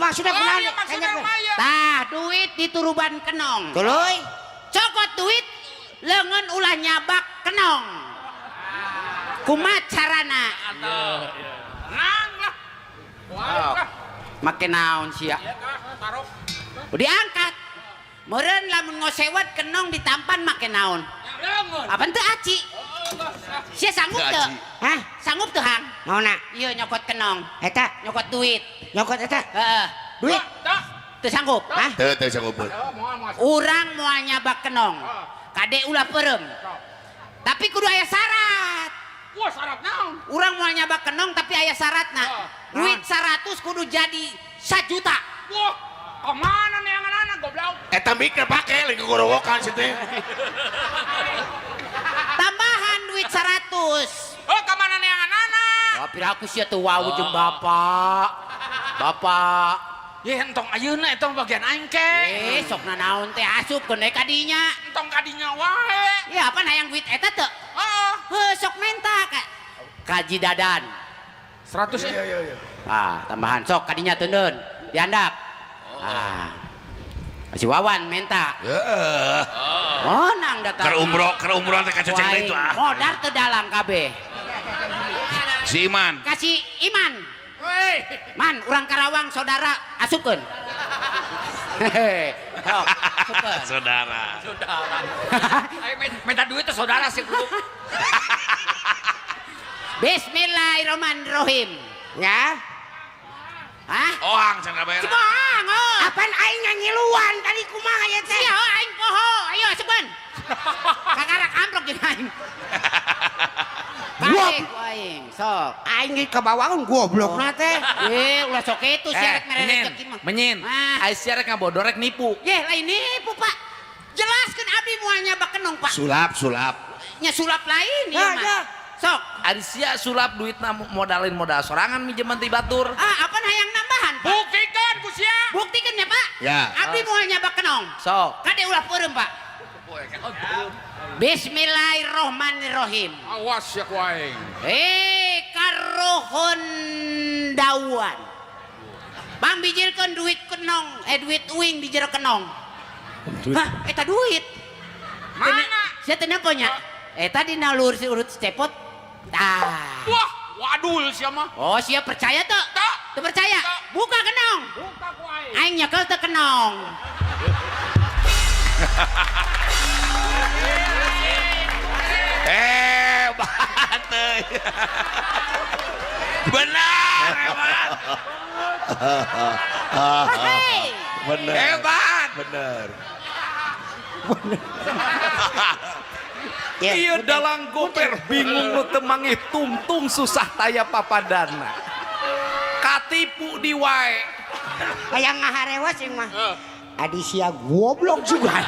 maksudnya kunaon? Tah duit dituruban kenong. Tuluy. Cokot duit leungeun ulah nyabak kenong. Kumaha carana? Nang lah. Make naon sia? Diangkat. Meureun lamun ngosewet kenong ditampan make naon? Apa teu aci? Sia sanggup teu? Hah? Sanggup teu Hang? Naonna? Ieu nyokot kenong, Eta nyokot duit. nyokot eta. Heeh. Duit. Teu sanggup? Hah? Teu sanggup. Urang moal nyabak kenong. Kade ulah peureum. Tapi kudu aya syarat. Wah syarat naon? Urang moal nyabak kenong tapi aya syaratna. Duit 100 kudu jadi 1 juta. Wah, kemana nih yang anak goblok? Eta mikna pake lagi ngorowokan situ. Tambahan duit 100. Oh, kemana nih yang anak? Tapi aku sia teu wau jeung bapak. Bapak. Ya entong ayeuna eta bagian aing ke. Sokna naon teh asupkeun deui ka dinya. Entong kadinya wae. Ya apa hayang duit eta teu? Heeh. Heuh sok menta ka Kaji Dadan. 100 ya. Ah, tambahan sok kadinya tundeun. Dihandap. Ah. Si Wawan menta. Heeh. Monang datang. Keur umroh teh kacaceng deui itu ah. Modar teu dalang kabeh. Si Iman. Kasih Iman. Man, urang Karawang saudara asupkeun. Hehe. Sok, asupkeun. Saudara. Aing minta duit tuh saudara sih bro. Bismillahirrahmanirrahim. Ya. Hah? Ohang cenah bayar. Cipohang, oh. Apaan aing nyanyiluan tadi kumaha ya teh? Sia, oh, aing poho. Ayo asupkeun. Kakarak amplok jeung aing. Balik aing, sok. Aing ge kabawangun goblokna teh. Ulah sok itu syarat merek rezeki mah. Menyin. Ah. Ai syarat ngabodorek nipu. Yeh, lain nipu, Pak. Jelaskeun abdi moal nyabak kenong, Pak. Sulap. Nya sulap lain ieu Ya, mah. ya. Sok. Ari sia sulap duitna modalin modal sorangan minjeman ti batur. Apa hayang nambahan, Pak? Buktikan ku sia. Buktikan ya, Pak. Ya. Abdi moal nyabak kenong. Sok. Kade ulah peureum, Pak. Bismillahirrahmanirrahim. Awas ya ku aing. Karohon dawan. Pambijilkeun duit kenong, duit uing di jero kenong. Hah, eta duit. Mana? Sia teh napa nya? Eta dina urut cepot. Tah. Wah, wadul sia mah. Oh, sia percaya teu? Teu. Teu percaya? Buka kenong. Buka ku aing. Aing nyekel teu kenong. Banteuy. Benar, hebat. Hei. Bener. Hebat. Bener. Ya, Ieu dalang goper bingung nu teu mangih tungtung susah taya papadana. Katipu di wae. Hayang ngaharewas sing mah. Adi sia goblok juga.